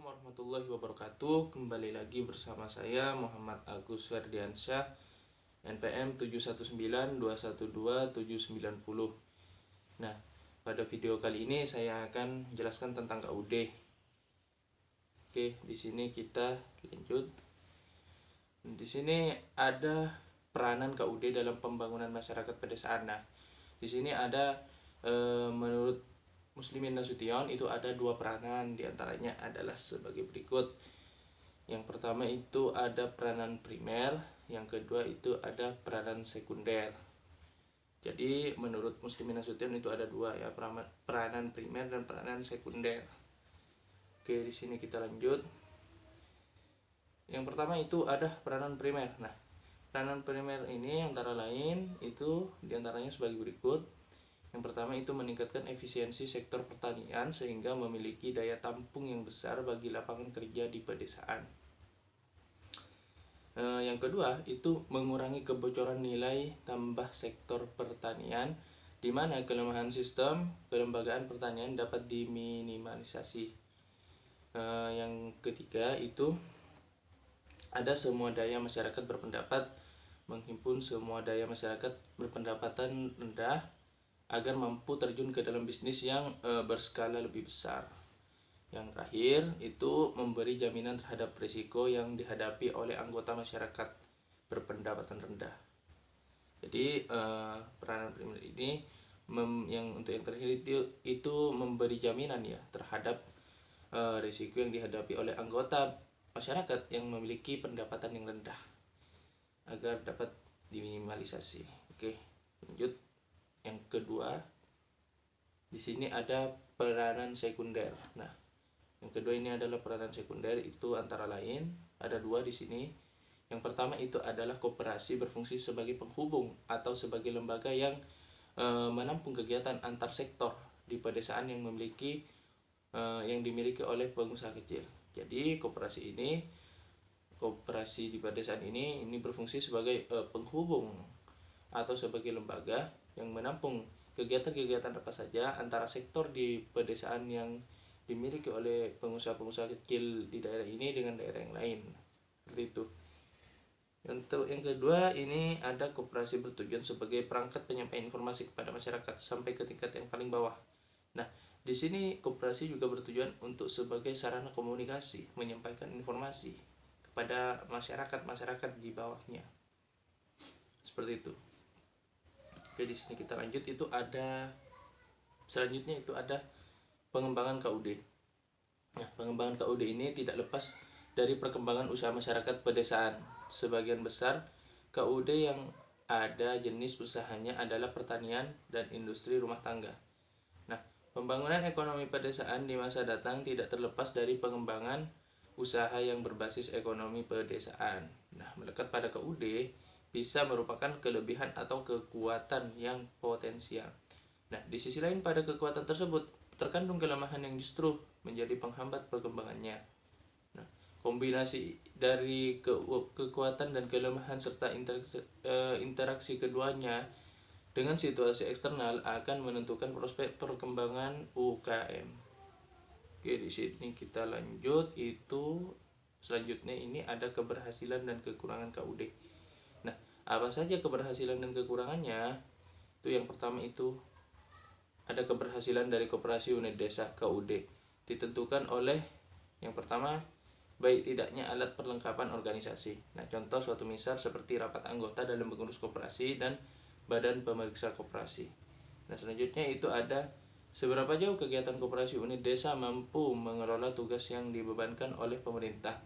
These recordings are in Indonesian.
Assalamualaikum warahmatullahi wabarakatuh. Kembali lagi bersama saya Muhammad Agus Ferdiansyah, NPM 719212790. Nah, pada video kali ini saya akan menjelaskan tentang KUD. Oke, di sini kita lanjut. Di sini ada peranan KUD dalam pembangunan masyarakat pedesaan. Nah, di sini ada menurut Muslimin Nasution itu ada dua peranan, diantaranya adalah sebagai berikut. Yang pertama itu ada peranan primer, yang kedua itu ada peranan sekunder. Jadi menurut Muslimin Nasution itu ada dua ya, peranan primer dan peranan sekunder. Oke, di sini kita lanjut. Yang pertama itu ada peranan primer. Nah, peranan primer ini antara lain itu diantaranya sebagai berikut. Yang pertama itu meningkatkan efisiensi sektor pertanian sehingga memiliki daya tampung yang besar bagi lapangan kerja di pedesaan. Yang kedua itu mengurangi kebocoran nilai tambah sektor pertanian, di mana kelemahan sistem kelembagaan pertanian dapat diminimalisasi. Yang ketiga itu ada semua daya masyarakat berpendapat, menghimpun semua daya masyarakat berpendapatan rendah agar mampu terjun ke dalam bisnis yang berskala lebih besar. Yang terakhir itu memberi jaminan terhadap risiko yang dihadapi oleh anggota masyarakat berpendapatan rendah. Jadi peranan primer ini yang untuk yang terakhir itu memberi jaminan ya terhadap risiko yang dihadapi oleh anggota masyarakat yang memiliki pendapatan yang rendah agar dapat diminimalisasi. Oke, lanjut. Yang kedua, di sini ada peranan sekunder. Nah, yang kedua ini adalah peranan sekunder, itu antara lain ada dua di sini. Yang pertama itu adalah koperasi berfungsi sebagai penghubung atau sebagai lembaga yang menampung kegiatan antar sektor di pedesaan yang dimiliki oleh pengusaha kecil. Jadi koperasi di pedesaan ini berfungsi sebagai penghubung atau sebagai lembaga yang menampung kegiatan-kegiatan apa saja antara sektor di pedesaan yang dimiliki oleh pengusaha-pengusaha kecil di daerah ini dengan daerah yang lain. Seperti itu. Untuk yang kedua ini ada koperasi bertujuan sebagai perangkat penyampaian informasi kepada masyarakat sampai ke tingkat yang paling bawah. Nah, di sini koperasi juga bertujuan untuk sebagai sarana komunikasi, menyampaikan informasi kepada masyarakat di bawahnya. Seperti itu. Oke, di sini kita lanjut, itu ada selanjutnya itu ada pengembangan KUD. Nah, pengembangan KUD ini tidak lepas dari perkembangan usaha masyarakat pedesaan. Sebagian besar KUD yang ada jenis usahanya adalah pertanian dan industri rumah tangga. Nah, pembangunan ekonomi pedesaan di masa datang tidak terlepas dari pengembangan usaha yang berbasis ekonomi pedesaan. Nah, melekat pada KUD bisa merupakan kelebihan atau kekuatan yang potensial. Nah, di sisi lain pada kekuatan tersebut terkandung kelemahan yang justru menjadi penghambat perkembangannya. Nah, kombinasi dari kekuatan dan kelemahan serta interaksi keduanya dengan situasi eksternal akan menentukan prospek perkembangan UKM. Oke, di sini kita lanjut, itu selanjutnya ini ada keberhasilan dan kekurangan KUD. Nah, apa saja keberhasilan dan kekurangannya? Itu yang pertama itu ada keberhasilan dari koperasi unit desa KUD ditentukan oleh yang pertama baik tidaknya alat perlengkapan organisasi. Nah, contoh suatu misal seperti rapat anggota dalam pengurus koperasi dan badan pemeriksa koperasi. Nah, selanjutnya itu ada seberapa jauh kegiatan koperasi unit desa mampu mengelola tugas yang dibebankan oleh pemerintah.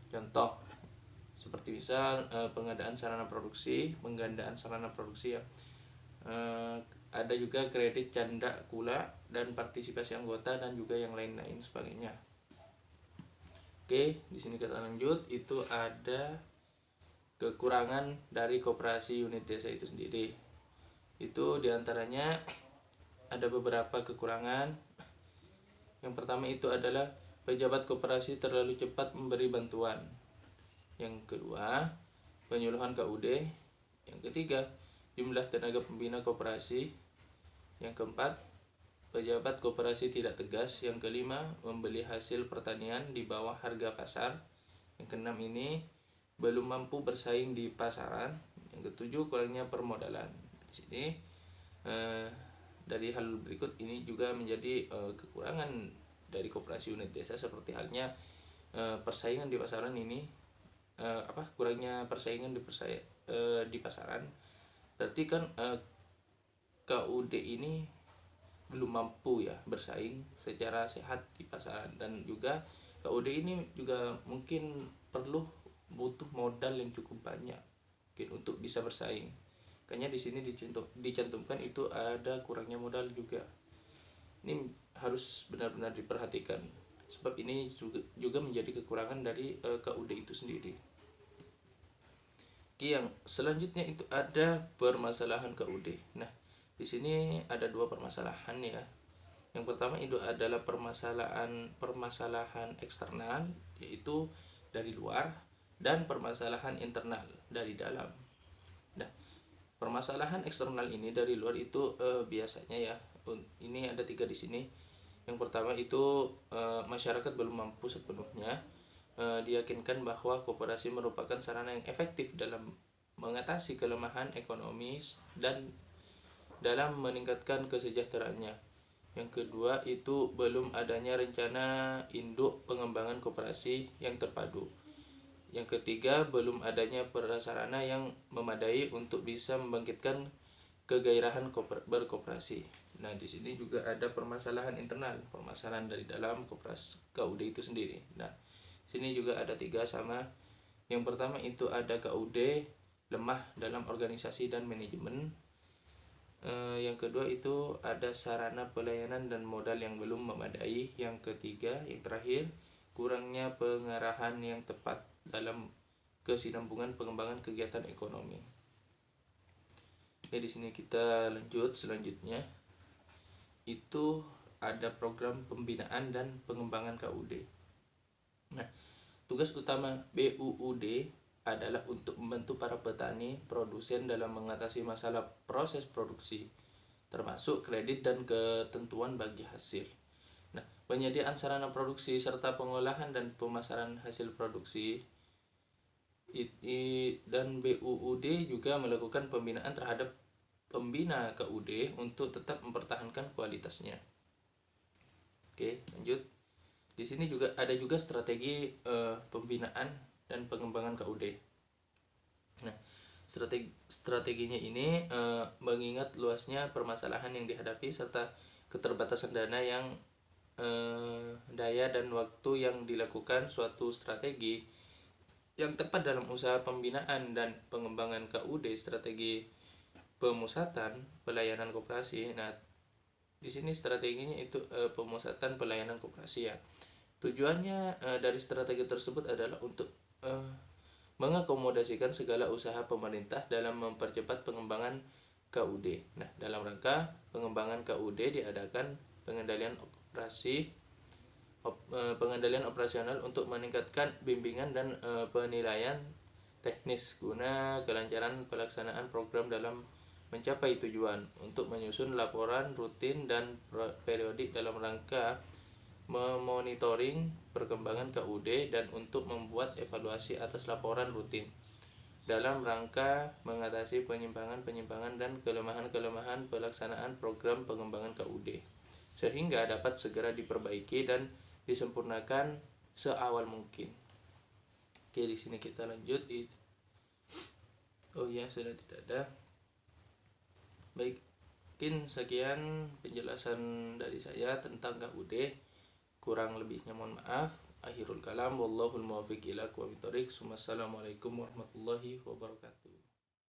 Contoh seperti misal pengadaan sarana produksi, penggandaan sarana produksi ya. Ada juga kredit canda kula dan partisipasi anggota dan juga yang lain-lain sebagainya. Oke, di sini kita lanjut, itu ada kekurangan dari koperasi unit desa itu sendiri. Itu diantaranya ada beberapa kekurangan. Yang pertama itu adalah pejabat koperasi terlalu cepat memberi bantuan. Yang kedua, penyuluhan KUD. Yang ketiga, jumlah tenaga pembina koperasi. Yang keempat, pejabat koperasi tidak tegas. Yang kelima, membeli hasil pertanian di bawah harga pasar. Yang keenam ini belum mampu bersaing di pasaran. Yang ketujuh, kurangnya permodalan. Di sini dari hal berikut ini juga menjadi kekurangan dari koperasi unit desa, seperti halnya persaingan di pasaran ini, kurangnya persaingan di pasaran. Berarti kan KUD ini belum mampu ya bersaing secara sehat di pasaran, dan juga KUD ini juga mungkin butuh modal yang cukup banyak mungkin untuk bisa bersaing. Makanya di sini dicantumkan itu ada kurangnya modal juga. Ini harus benar-benar diperhatikan, sebab ini juga menjadi kekurangan dari KUD itu sendiri. Yang selanjutnya itu ada permasalahan KUD. Nah, di sini ada dua permasalahan ya. Yang pertama itu adalah permasalahan eksternal, yaitu dari luar, dan permasalahan internal dari dalam. Nah, permasalahan eksternal ini dari luar itu biasanya ya, ini ada 3 di sini. Yang pertama itu masyarakat belum mampu sepenuhnya diyakinkan bahwa koperasi merupakan sarana yang efektif dalam mengatasi kelemahan ekonomis dan dalam meningkatkan kesejahteraannya. Yang kedua itu belum adanya rencana induk pengembangan koperasi yang terpadu. Yang ketiga, belum adanya prasarana yang memadai untuk bisa membangkitkan kegairahan berkoperasi. Nah, di sini juga ada permasalahan internal, permasalahan dari dalam KUD itu sendiri. Nah, sini juga ada 3 sama. Yang pertama itu ada KUD lemah dalam organisasi dan manajemen. Yang kedua itu ada sarana pelayanan dan modal yang belum memadai. Yang ketiga, yang terakhir, kurangnya pengarahan yang tepat dalam kesinambungan pengembangan kegiatan ekonomi. Oke, di sini kita lanjut. Selanjutnya itu ada program pembinaan dan pengembangan KUD. Nah, tugas utama BUUD adalah untuk membantu para petani produsen dalam mengatasi masalah proses produksi, termasuk kredit dan ketentuan bagi hasil. Nah, penyediaan sarana produksi serta pengolahan dan pemasaran hasil produksi. Dan BUUD juga melakukan pembinaan terhadap pembina KUD untuk tetap mempertahankan kualitasnya. Oke, lanjut. Di sini juga ada strategi pembinaan dan pengembangan KUD. Nah, strateginya ini mengingat luasnya permasalahan yang dihadapi serta keterbatasan daya dan waktu yang dilakukan suatu strategi yang tepat dalam usaha pembinaan dan pengembangan KUD, strategi pemusatan pelayanan koperasi. Nah, di sini strateginya itu pemusatan pelayanan koperasi ya. Tujuannya dari strategi tersebut adalah untuk mengakomodasikan segala usaha pemerintah dalam mempercepat pengembangan KUD. Nah, dalam rangka pengembangan KUD diadakan pengendalian operasional untuk meningkatkan bimbingan dan penilaian teknis guna kelancaran pelaksanaan program dalam mencapai tujuan, untuk menyusun laporan rutin dan periodik dalam rangka memonitoring perkembangan KUD, dan untuk membuat evaluasi atas laporan rutin dalam rangka mengatasi penyimpangan dan kelemahan-kelemahan pelaksanaan program pengembangan KUD, sehingga dapat segera diperbaiki dan disempurnakan seawal mungkin. Oke, di sini kita lanjut. Oh ya, sudah tidak ada. Baik, mungkin sekian penjelasan dari saya tentang KUD. Kurang lebihnya mohon maaf. Akhirul kalam, wallahul muwaffiq ila aqwamit thoriq. Wassalamualaikum warahmatullahi wabarakatuh.